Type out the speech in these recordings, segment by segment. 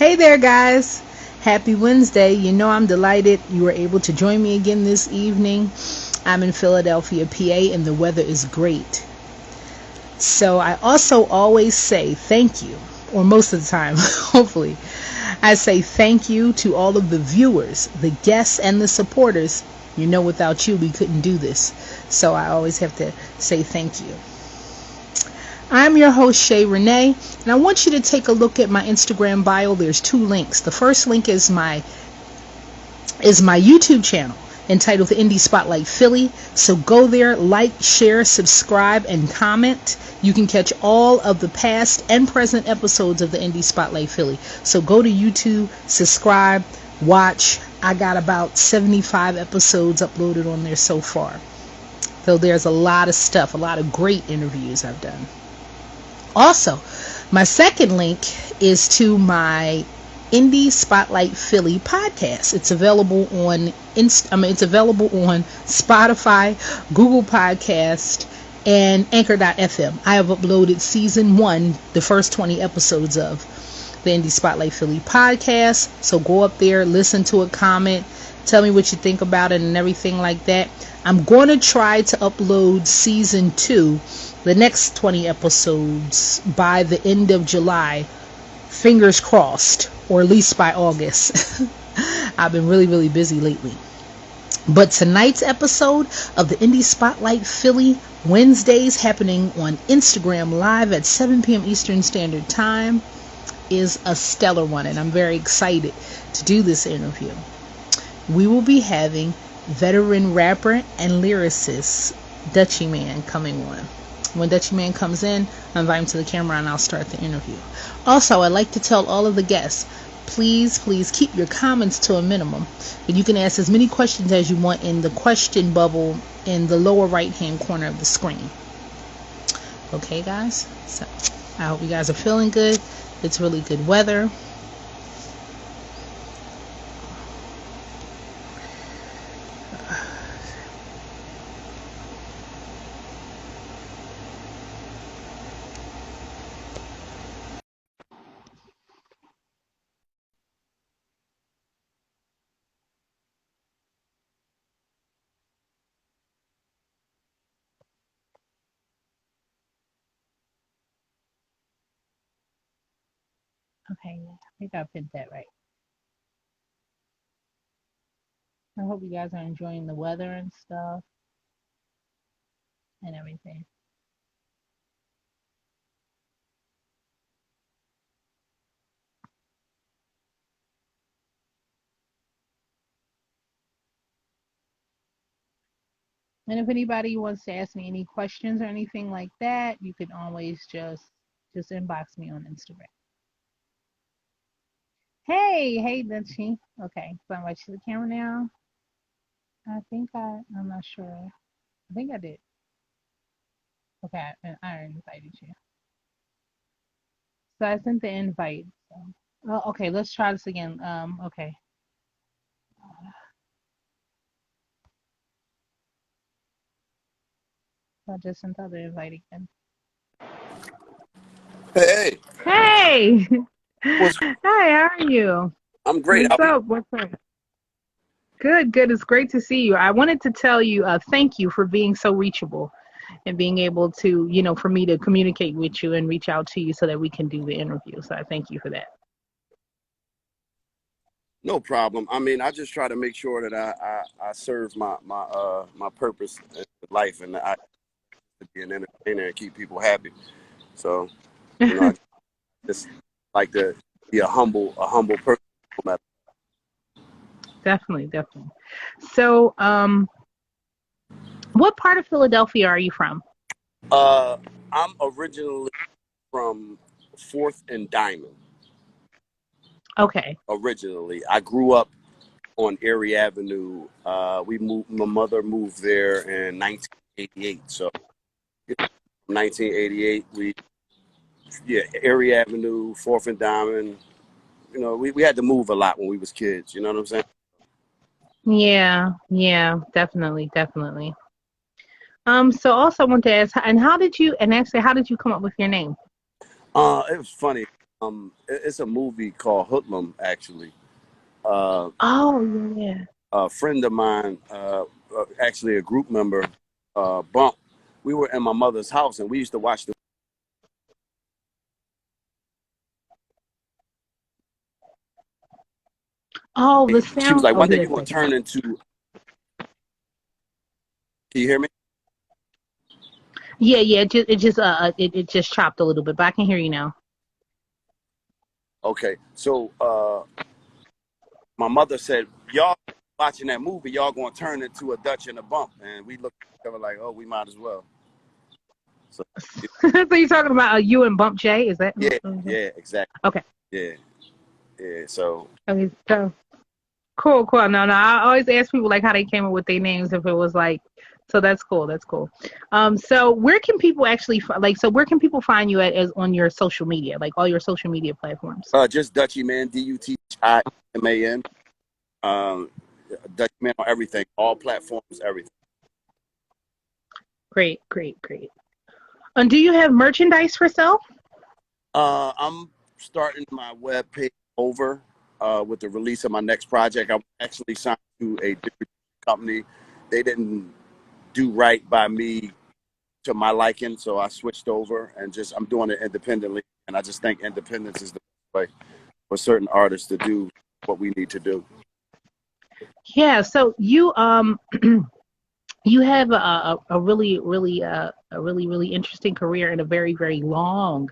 Hey there, guys. Happy Wednesday. You know, I'm delighted you were able to join me again this evening. I'm in Philadelphia, PA, and the weather is great. So I also always say thank you, or most of the time, hopefully. I say thank you to all of the viewers, the guests, and the supporters. You know, without you, we couldn't do this. So I always have to say thank you. I'm your host, Shayrenee, and I want you to take a look at my Instagram bio. There's two links. The first link is my YouTube channel entitled The Indie Spotlight Philly. So go there, like, share, subscribe, and comment. You can catch all of the past and present episodes of The Indie Spotlight Philly. So go to YouTube, subscribe, watch. I got about 75 episodes uploaded on there so far. So there's a lot of stuff, a lot of great interviews I've done. Also, my second link is to my Indie Spotlight Philly podcast. It's available on Spotify, Google Podcast, and Anchor.fm. I have uploaded season 1, the first 20 episodes of the Indie Spotlight Philly podcast. So go up there, listen to it, comment, tell me what you think about it and everything like that. I'm going to try to upload season 2, the next 20 episodes, by the end of July. Fingers crossed, or at least by August. I've been really, really busy lately. But tonight's episode of the Indie Spotlight Philly, Wednesdays, happening on Instagram Live at 7 p.m. Eastern Standard Time, is a stellar one, and I'm very excited to do this interview. We will be having veteran rapper and lyricist Dutchieman coming on. When Dutchieman comes in, I invite him to the camera and I'll start the interview. Also, I'd like to tell all of the guests, please keep your comments to a minimum. But you can ask as many questions as you want in the question bubble in the lower right hand corner of the screen. Okay, guys? So I hope you guys are feeling good. It's really good weather. Okay, I think I pinned that right. I hope you guys are enjoying the weather and stuff and everything. And if anybody wants to ask me any questions or anything like that, you can always just inbox me on Instagram. Hey, Dutchie. Okay, so I'm watching the camera now. I'm not sure. I think I did. Okay, I already invited you. So I sent the invite. So. Okay, let's try this again. Okay. So I just sent the other invite again. Hey, Hey! what's Hi, how are you? I'm great. What's up? Good. It's great to see you. I wanted to tell you thank you for being so reachable and being able to, for me to communicate with you and reach out to you so that we can do the interview. So I thank you for that. No problem. I mean, I just try to make sure that I serve my purpose in life, and I to be an entertainer and keep people happy. So, I just like to be a humble person. Definitely. So, what part of Philadelphia are you from? I'm originally from 4th and Diamond. Okay. Originally, I grew up on Erie Avenue. My mother moved there in 1988. So, 1988, Erie Avenue, 4th and Diamond. We had to move a lot when we was kids. You know what I'm saying? Yeah, definitely. So also I want to ask, how did you come up with your name? It was funny. It's a movie called Hoodlum, actually. Uh, Oh yeah. a friend of mine, actually a group member, Bump. We were in my mother's house, and we used to watch the. Oh, the She was sound. like, Oh, "One day here you're it going is. to turn into." Can you hear me? Yeah, yeah. It just chopped a little bit, but I can hear you now. Okay, so my mother said, "Y'all watching that movie, y'all going to turn into a Dutch and a Bump," and we looked at each other like, "Oh, we might as well." So So you're talking about you and Bump J? Is that? yeah, yeah, exactly. Okay. Yeah, yeah. So Okay. So cool, cool. No, no. I always ask people like how they came up with their names if it was like. So that's cool. That's cool. So where can people actually like? So where can people find you at as on your social media, like all your social media platforms? just Dutchieman, Dutchieman. Dutchieman on everything, all platforms, everything. Great, great, great. And do you have merchandise for sale? I'm starting my web page over with the release of my next project. I'm actually signed to a different company. They didn't do right by me to my liking, so I switched over and just I'm doing it independently. And I just think independence is the way for certain artists to do what we need to do. Yeah. So you you have a really really a really really interesting career and a very very long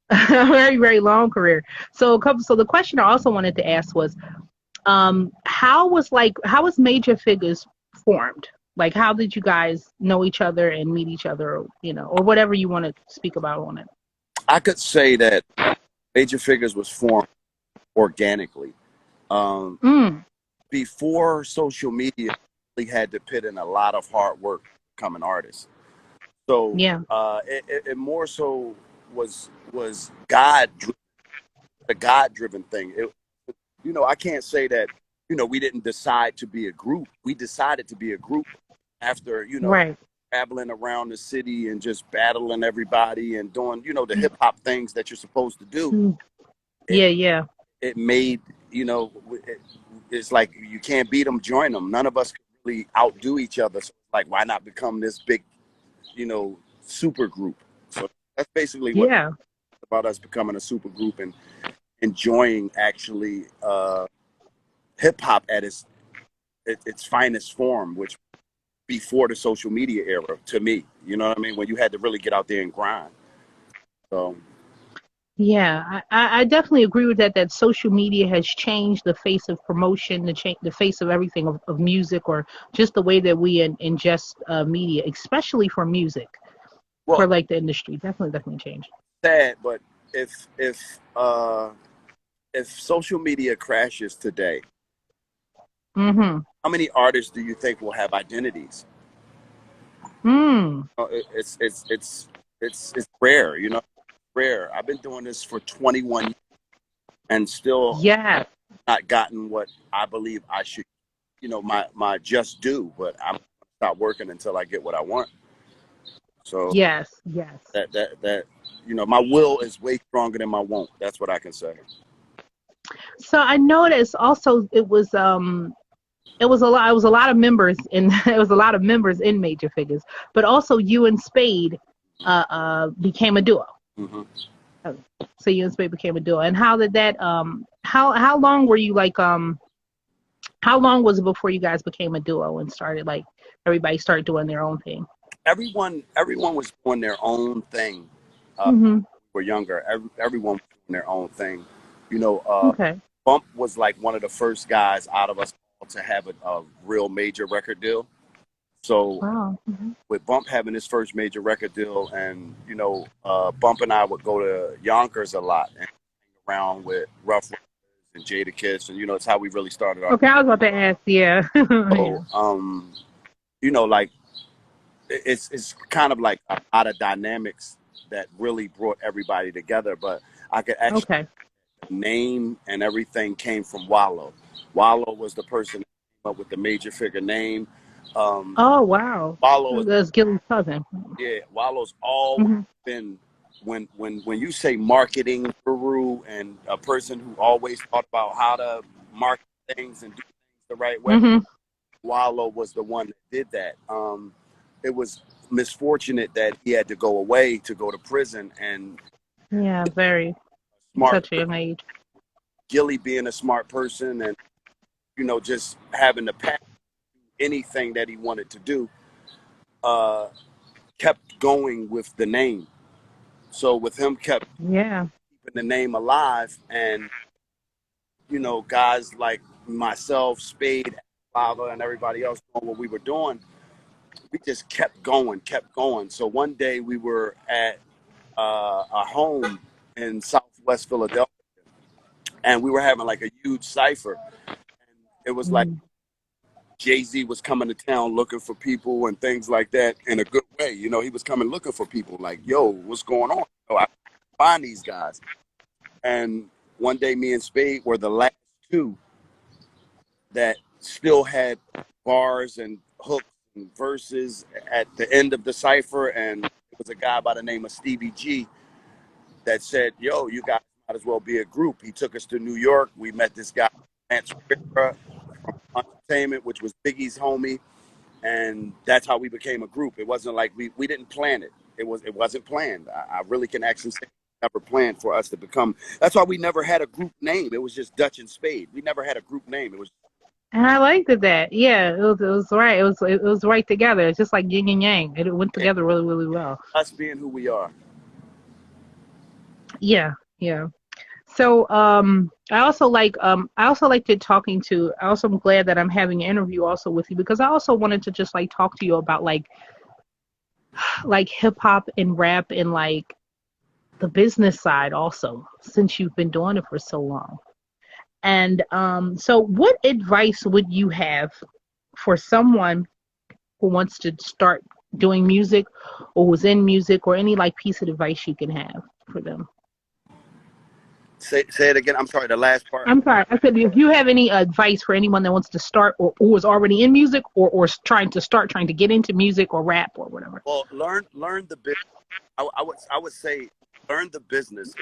a very very long career. So the question I also wanted to ask was how was Major Figures formed? Like how did you guys know each other and meet each other, or whatever you want to speak about on it? I could say that Major Figures was formed organically. Um, Mm, before social media, we had to put in a lot of hard work to become an artist. So yeah. it more so was God, the God driven thing. I can't say that we didn't decide to be a group. We decided to be a group after Right. traveling around the city and just battling everybody and doing the hip hop things that you're supposed to do. Mm, It yeah, yeah. it made it's like you can't beat them, join them. None of us can really outdo each other. So like, why not become this big super group? So that's basically what Yeah. about us becoming a super group and enjoying actually hip hop at its finest form, which before the social media era to me. You know what I mean? When you had to really get out there and grind. So Yeah, I definitely agree with that. That social media has changed the face of promotion, the face of everything of music, or just the way that we ingest media, especially for music, for well, like the industry. Definitely, definitely changed. sad, but if if uh if social media crashes today, Mm-hmm. how many artists do you think will have identities? Mm. It's rare, rare. I've been doing this for 21 years and still Yeah. not gotten what I believe I should, my just due. But I'm gonna stop working until I get what I want. So Yes. Yes. that my will is way stronger than my won't. That's what I can say. So I noticed also it was a lot of members in it was a lot of members in Major Figures, but also you and Spade became a duo. Hmm. So you and Spade became a duo. And how did that how long were you like how long was it before you guys became a duo and started like everybody started doing their own thing? Everyone was doing their own thing. Mhm. Were younger. Everyone was doing their own thing. You know, Okay. Bump was like one of the first guys out of us all to have a real major record deal. So Wow. Mhm. with Bump having his first major record deal, and Bump and I would go to Yonkers a lot and hang around with Rough Riders and Jada Kiss, and it's how we really started our. Okay, I was about to ask, yeah. Yeah. So like it's kind of like a lot of dynamics that really brought everybody together. But I could actually Okay. name and everything came from Wallow. Wallow was the person that came up with the Major Figure name. Um, Oh wow. Wallow is That's Gilly's cousin. Wallow's always Mhm. been when you say marketing guru and a person who always thought about how to market things and do things the right way, Mm-hmm. Wallow was the one that did that. It was misfortunate that he had to go away to go to prison, and Yeah, very. smart Such a young age. Gilly being a smart person, and just having the passion anything that he wanted to do, uh, kept going with the name. So with him kept Yeah. keeping the name alive, and guys like myself, Spade, Lava, and everybody else doing what we were doing, we just kept going, kept going. So one day we were at a home in Southwest Philadelphia, and we were having like a huge cipher. And it was like Mm. Jay-Z was coming to town looking for people and things like that in a good way. He was coming looking for people like, yo, what's going on? I find these guys. And one day me and Spade were the last two that still had bars and hooks and verses at the end of the cipher. And it was a guy by the name of Stevie G that said, yo, you guys might as well be a group. He took us to New York. We met this guy, Lance Rivera from Entertainment, which was Biggie's homie. And that's how we became a group. It wasn't like we didn't plan it. It wasn't planned. I really can actually say never planned for us to become. That's why we never had a group name. It was just Dutch and Spade. We never had a group name. It was And I liked it that. Yeah, it was right. It was right together. It's just like yin and yang. It went together really, really well. us being who we are. Yeah, yeah. So I also liked it talking to I also am glad that I'm having an interview also with you because I also wanted to just like talk to you about like hip hop and rap and like the business side also since you've been doing it for so long. And so what advice would you have for someone who wants to start doing music or was in music or any like piece of advice you can have for them? Say it again. I'm sorry. The last part. I'm sorry. I said, if you have any advice for anyone that wants to start or is already in music or trying to get into music or rap or whatever. Well, learn the business. I would say learn the business.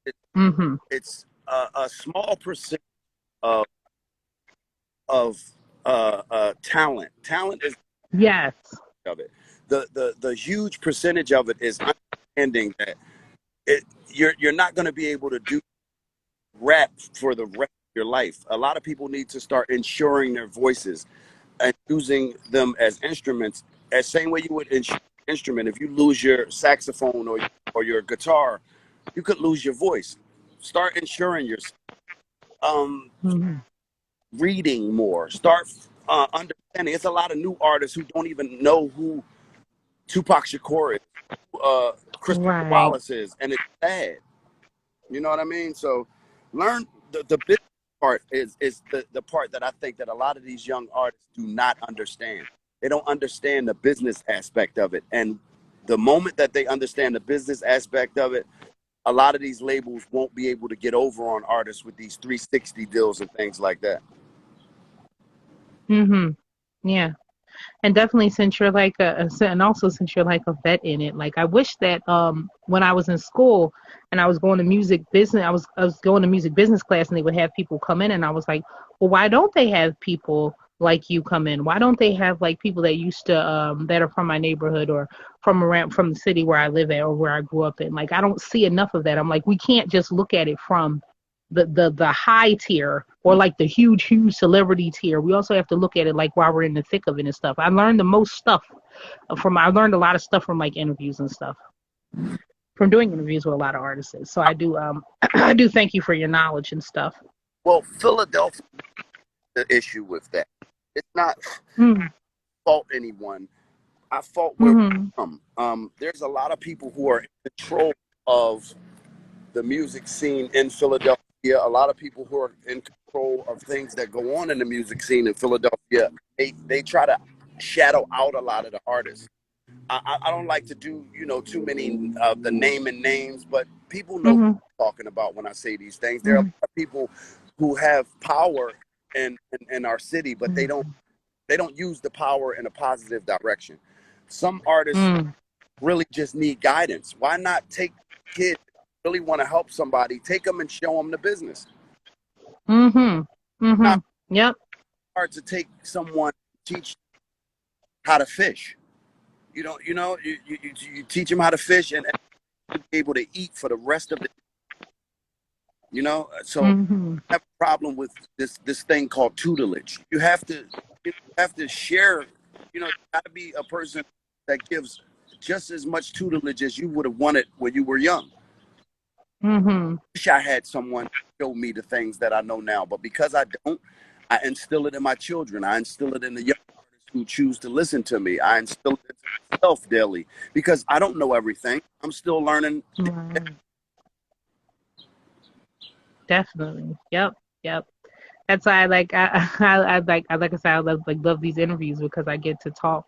It, Mm-hmm. it's a small percent of of talent. Talent is Yes. of it. The huge percentage of it is understanding that you're not going to be able to do rap for the rest of your life. A lot of people need to start insuring their voices and using them as instruments, as same way you would insure an instrument. If you lose your saxophone or your guitar, you could lose your voice. Start insuring yourself. Um, Mm-hmm. Reading more. Start understanding. It's a lot of new artists who don't even know who Tupac Shakur is, Christopher Right. Wallace is, and it's sad. You know what I mean? So learn the business part is the part that I think that a lot of these young artists do not understand. They don't understand the business aspect of it. And the moment that they understand the business aspect of it, a lot of these labels won't be able to get over on artists with these 360 deals and things like that. Mm-hmm. Yeah. And definitely since you're like and also since you're like a vet in it, like I wish that when I was in school and I was going to music business, I was going to music business class and they would have people come in and I was like, well, why don't they have people like you come in? Why don't they have like people that used to that are from my neighborhood or from the city where I live at or where I grew up in? Like I don't see enough of that. I'm like, we can't just look at it from the high tier or like the huge celebrity tier. We also have to look at it like while we're in the thick of it and stuff. I learned a lot of stuff from like interviews and stuff from doing interviews with a lot of artists. So I do I do thank you for your knowledge and stuff. Well, Philadelphia, the issue with that, it's not Mm-hmm. fault anyone. I fault where Mm-hmm. we're from. There's a lot of people who are in control of the music scene in Philadelphia. A lot of people who are in control of things that go on in the music scene in Philadelphia. They try to shadow out a lot of the artists. I don't like to do too many of the naming names, but people know Mm-hmm. what I'm talking about when I say these things. There are a Mm-hmm. lot of people who have power in our city, but they don't use the power in a positive direction. Some artists Mm-hmm. really just need guidance. Why not take kid really want to help somebody, take them and show them the business. Mm-hmm. Not Yep. hard to take someone, teach how to fish. You teach them how to fish and be able to eat for the rest of the, so Mm-hmm. I have a problem with this thing called tutelage. You have to share, you got to be a person that gives just as much tutelage as you would have wanted when you were young. Mm-hmm. Wish I had someone show me the things that I know now, but because I don't, I instill it in my children. I instill it in the young artists who choose to listen to me. I instill it in myself daily because I don't know everything. I'm still learning. Right. Definitely. Yep. Yep. That's why I said, I love these interviews because I get to talk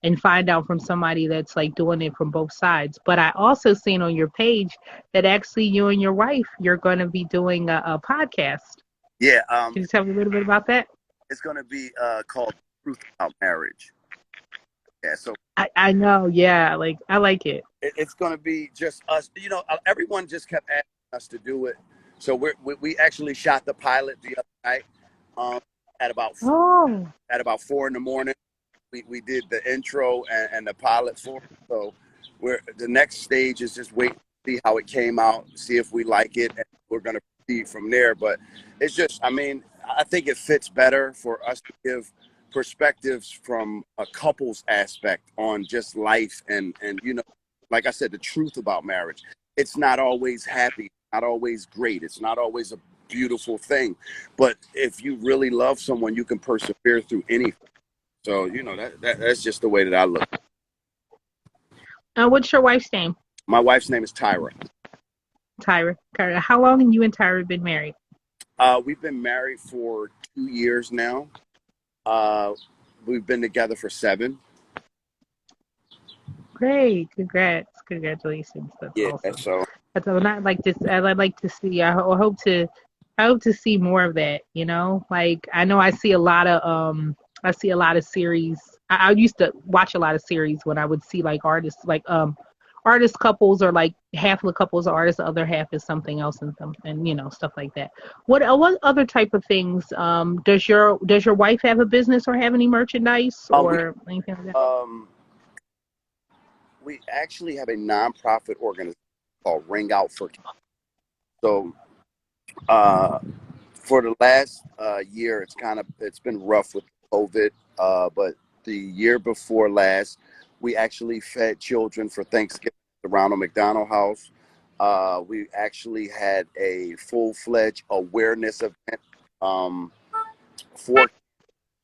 and find out from somebody that's like doing it from both sides. But I also seen on your page that actually you and your wife, you're going to be doing a podcast. Yeah, Can you tell me a little bit about that? it's going to be called Truth About Marriage. Yeah, so I know. Yeah. Like, I like it. it's going to be just us. Everyone just kept asking us to do it. So we actually shot the pilot the other night at about Oh. 4 in the morning. We did the intro and the pilot for it. So the next stage is just wait to see how it came out, see if we like it, and we're going to proceed from there. But it's just, I think it fits better for us to give perspectives from a couple's aspect on just life and like I said, the truth about marriage. It's not always happy, not always great. It's not always a beautiful thing. But if you really love someone, you can persevere through anything. So that's just the way that I look. What's your wife's name? My wife's name is Tyra. Tyra. Tyra. How long have you and Tyra been married? We've been married for 2 years now. We've been together for 7. Great. Congrats. Congratulations. That's Yeah. awesome. So That's what I'd like to. I'd like to see. I hope to see more of that. Like I know I see a lot of series. I used to watch a lot of series when I would see like artists artist couples or like half of the couples are artists, the other half is something else and stuff like that. What other type of things does your wife have a business or have any merchandise we or anything like that? we actually have a nonprofit organization called Ring Out for Kids. So for the last year, it's been rough with COVID, but the year before last, we actually fed children for Thanksgiving at the Ronald McDonald House. We actually had a full-fledged awareness event for.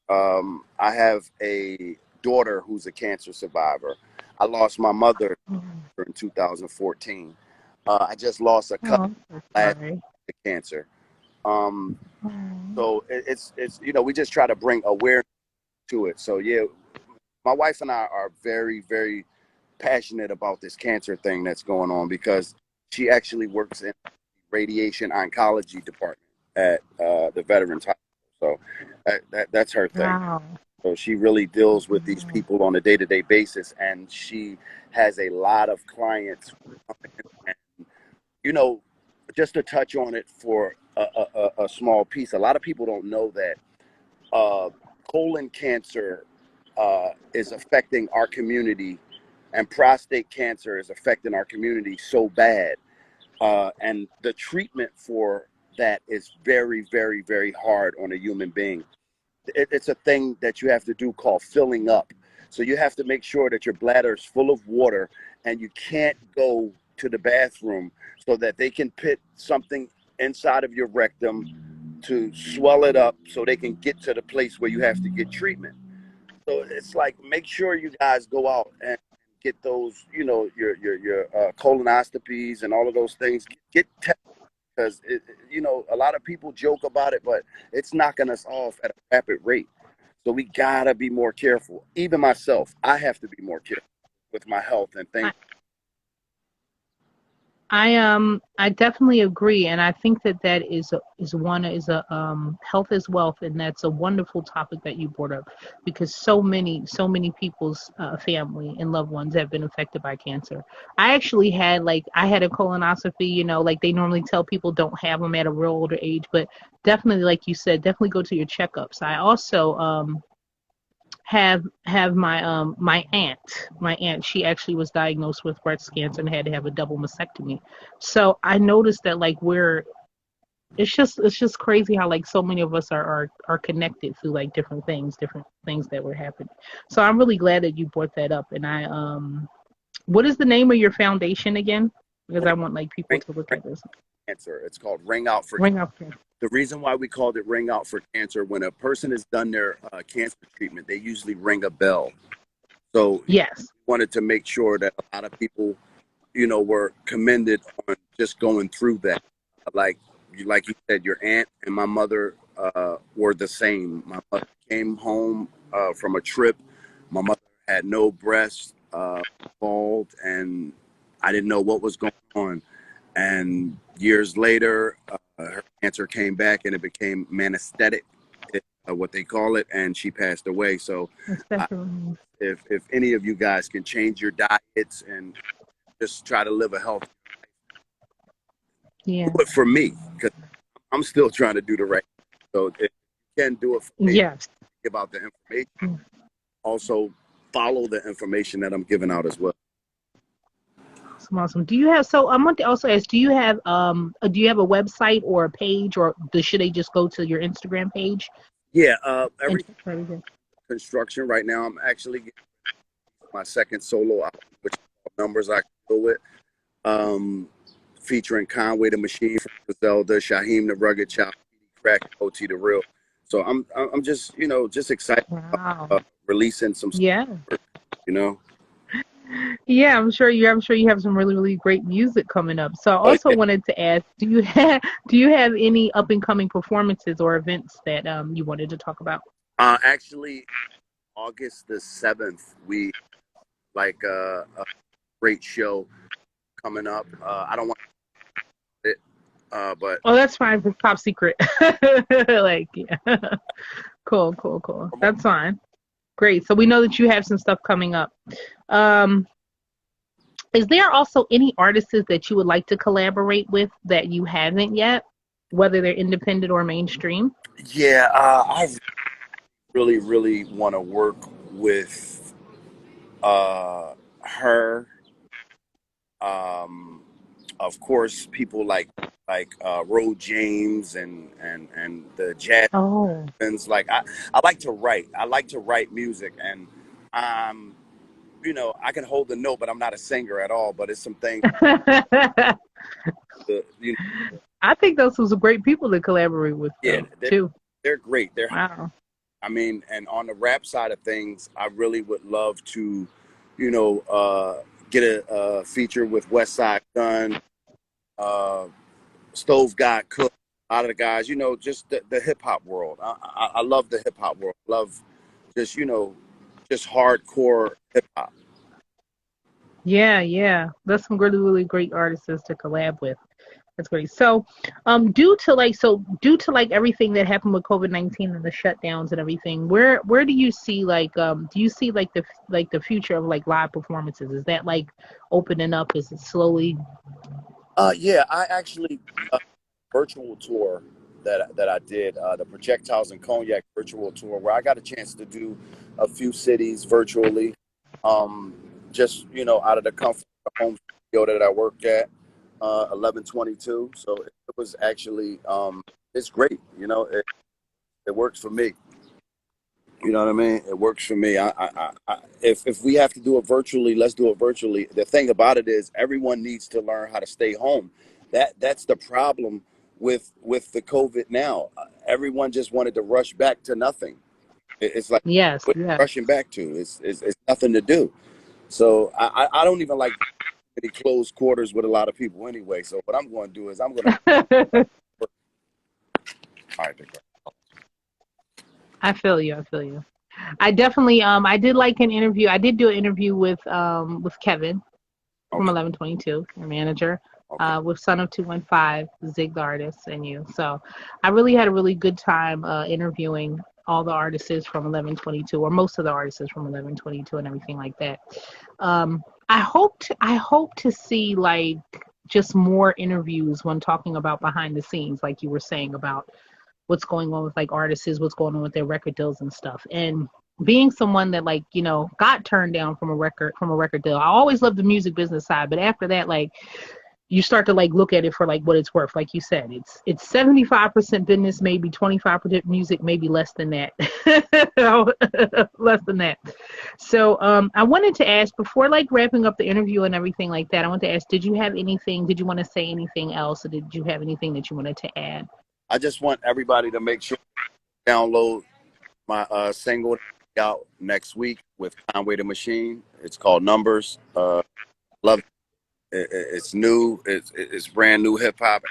I have a daughter who's a cancer survivor. I lost my mother in 2014. I just lost a cousin Oh, I'm so last sorry. to cancer. Um, Oh, so it's we just try to bring awareness to it. So yeah, my wife and I are very, very passionate about this cancer thing that's going on because she actually works in the radiation oncology department at the Veterans Hospital. So that's her thing. wow. So she really deals with these Wow. people on a day-to-day basis, and she has a lot of clients. And, just to touch on it for a small piece, a lot of people don't know that colon cancer is affecting our community, and prostate cancer is affecting our community so bad. And the treatment for that is very, very, very hard on a human being. It's a thing that you have to do called filling up. So you have to make sure that your bladder is full of water and you can't go to the bathroom so that they can put something inside of your rectum to swell it up so they can get to the place where you have to get treatment. So it's like, make sure you guys go out and get those, your colonoscopies and all of those things. Get tested because a lot of people joke about it, but it's knocking us off at a rapid rate. So we gotta be more careful. Even myself, I have to be more careful with my health and things. I definitely agree, and I think that health is wealth, and that's a wonderful topic that you brought up, because so many people's family and loved ones have been affected by cancer. I had a colonoscopy, like they normally tell people don't have them at a real older age, but definitely, like you said, definitely go to your checkups. I also have my aunt, she actually was diagnosed with breast cancer and had to have a double mastectomy. So I noticed that, like, it's just crazy how, like, so many of us are connected through, like, different things that were happening. So I'm really glad that you brought that up. And what is the name of your foundation again? Because I want, like, people Ring, to look ring at this. Cancer. It's called Ring Out for. Ring up. The reason why we called it Ring Out for Cancer, when a person has done their cancer treatment, they usually ring a bell. So we Yes. wanted to make sure that a lot of people, were commended on just going through that. Like you said, your aunt and my mother were the same. My mother came home from a trip. My mother had no breast involved, and I didn't know what was going on. And years later, her cancer came back, and it became metastatic, what they call it, and she passed away. So, That's I, definitely. if any of you guys can change your diets and just try to live a healthy, do Yeah. it for me, because I'm still trying to do the right thing. So if you can do it for me, Yes. give out the information. Also, follow the information that I'm giving out as well. Awesome. I want to also ask, do you have a website or a page, or should they just go to your Instagram page Yeah, and every check for everything? construction right now, I'm actually getting my second solo album, which is called Numbers I Can Go With, featuring Conway the Machine from Griselda, Shaheem the Rugged Child, Crack, OT the Real. So I'm just just excited Wow. about releasing some, Yeah. you know. Yeah, I'm sure you have some really, really great music coming up. So I Oh also yeah, wanted to ask, do you have any up and coming performances or events that you wanted to talk about? actually August the 7th, we like a great show coming up. I don't want it, but Oh, that's fine. It's top secret. Like, yeah. Cool, cool, cool. That's fine. Great. So we know that you have some stuff coming up. Um, is there also any artists that you would like to collaborate with that you haven't yet, whether they're independent or mainstream? yeah, I really, really want to work with her. Um, of course, people like Ro James and the jazz Oh. fans. Like I like to write. I like to write music, and um, I can hold the note, but I'm not a singer at all. But it's some things I that, think those are some great people to collaborate with, yeah, though, too. they're great. Wow. I mean, and on the rap side of things, I really would love to, get a feature with West Side Gun, uh, Stove God Cook, a lot of the guys, just the hip hop world. I love the hip hop world. Love just, just hardcore hip hop. Yeah, yeah. That's some really, really great artists to collab with. That's great. So, due to everything that happened with COVID-19 and the shutdowns and everything, where do you see, do you see the future of, like, live performances? Is that, like, opening up? Is it slowly? Yeah, I actually virtual tour that I did, the Projectiles and Cognac virtual tour, where I got a chance to do a few cities virtually, um, just out of the comfort of the home studio that I worked at, 1122. So it was actually it's great. It works for me. You know what I mean? It works for me. If we have to do it virtually, let's do it virtually. The thing about it is, everyone needs to learn how to stay home. That's the problem with the COVID now. Everyone just wanted to rush back to nothing. It's like, Yes, what are you yes. rushing back to? It's nothing to do. So I don't even like any closed quarters with a lot of people anyway. So what I'm going to do is I'm going to. All right, I feel you. I feel you. I definitely I did like an interview. I did do an interview with Kevin from okay, 1122, your manager. Okay. with Son of 215, Zig the Artist, and you. So I really had a really good time interviewing all the artists from 1122, or most of the artists from 1122 and everything like that. I hope to see like just more interviews when talking about behind the scenes, like you were saying about what's going on with like artists, what's going on with their record deals and stuff. And being someone that like, you know, got turned down from a record deal. I always loved the music business side, but after that, like you start to like look at it for like what it's worth. Like you said, it's 75% business, maybe 25% music, maybe less than that. Less than that. So I wanted to ask, before like wrapping up the interview and everything like that, I want to ask, did you want to say anything else, or did you have anything that you wanted to add? I just want everybody to make sure to download my single out next week with Conway the Machine. It's called Numbers. Love it. It's new. It's brand new hip hop.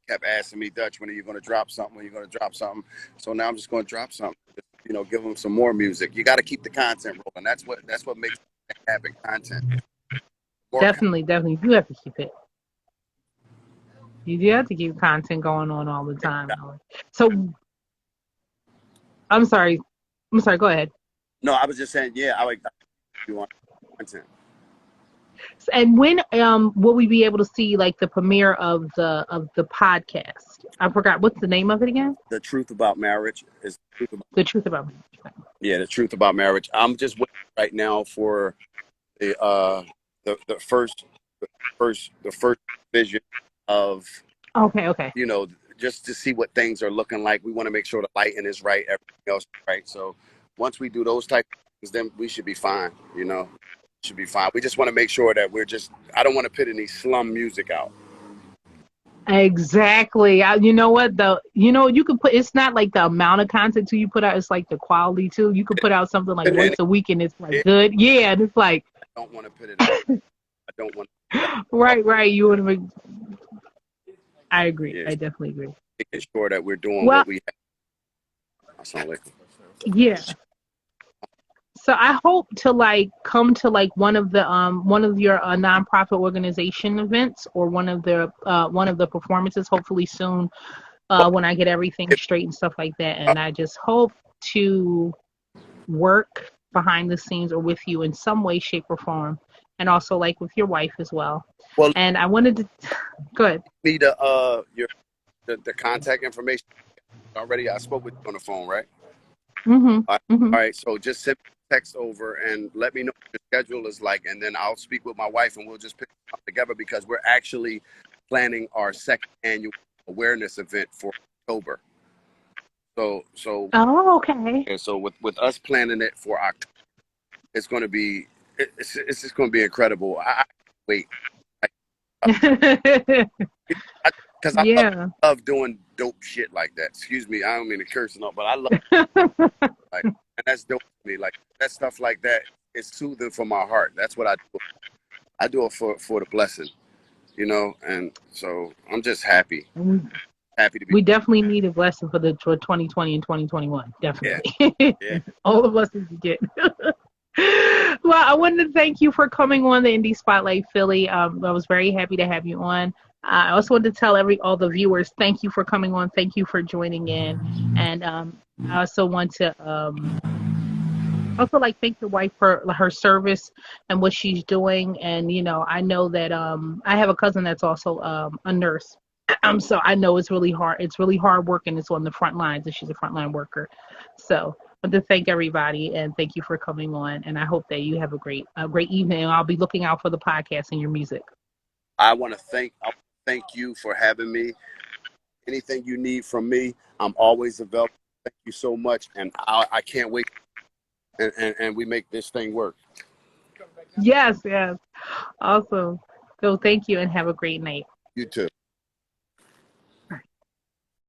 Kept asking me, Dutch, when are you going to drop something? When are you going to drop something? So now I'm just going to drop something. You know, give them some more music. You got to keep the content rolling. That's what makes it happen. Content. More Definitely. You do have to keep it. You do have to keep content going on all the time. So I'm sorry. Go ahead. No, I was just saying, yeah, I like you want content. And when will we be able to see like the premiere of the podcast? I forgot, what's the name of it again? The Truth About Marriage is The Truth About Marriage. Yeah, The Truth About Marriage. I'm just waiting right now for the first vision of Okay. you know, just to see what things are looking like. We want to make sure the lighting is right, everything else is right. So once we do those type of things, then we should be fine. You know, should be fine. We just want to make sure that I don't want to put any slum music out. Exactly. You know what though? You know, you can put, it's not like the amount of content too you put out, it's like the quality too. You could put out something like once a week and it's like good. Yeah, and it's like I don't want to put it out. I don't want to. Right. You want to make. I agree. Yeah. I definitely agree. Making sure that we're doing what we have. Yeah. So I hope to like come to like one of your nonprofit organization events, or one of the performances, hopefully soon, when I get everything straight and stuff like that. And I just hope to work behind the scenes or with you in some way, shape, or form, and also like with your wife as well. Well, and I wanted to go ahead. Me the contact information already. I spoke with you on the phone, right? Mm-hmm. All right. So just send me a text over and let me know what your schedule is like, and then I'll speak with my wife and we'll just pick it up together, because we're actually planning our second annual awareness event for October. So. Oh, okay. And so with us planning it for October, it's going to be just going to be incredible. I wait. Because I love doing dope shit like that. Excuse me, I don't mean to curse enough, but I love like, and that's dope to me. Like that stuff like that is soothing for my heart. That's what I do. I do it for the blessing, you know. And so I'm just happy to be. We definitely need a blessing for 2020 and 2021. Definitely. Yeah. All the blessings you get. Well, I wanted to thank you for coming on the Indie Spotlight Philly. I was very happy to have you on. I also wanted to tell all the viewers, thank you for coming on. Thank you for joining in. And I also want to thank your wife for her service and what she's doing. And, you know, I know that I have a cousin that's also a nurse. So I know it's really hard. It's really hard work, and it's on the front lines, and she's a frontline worker. So I want to thank everybody, and thank you for coming on. And I hope that you have a great evening. I'll be looking out for the podcast and your music. I want to thank you for having me. Anything you need from me, I'm always available. Thank you so much, and I can't wait. And we make this thing work. Yes. Awesome. So thank you, and have a great night. You too.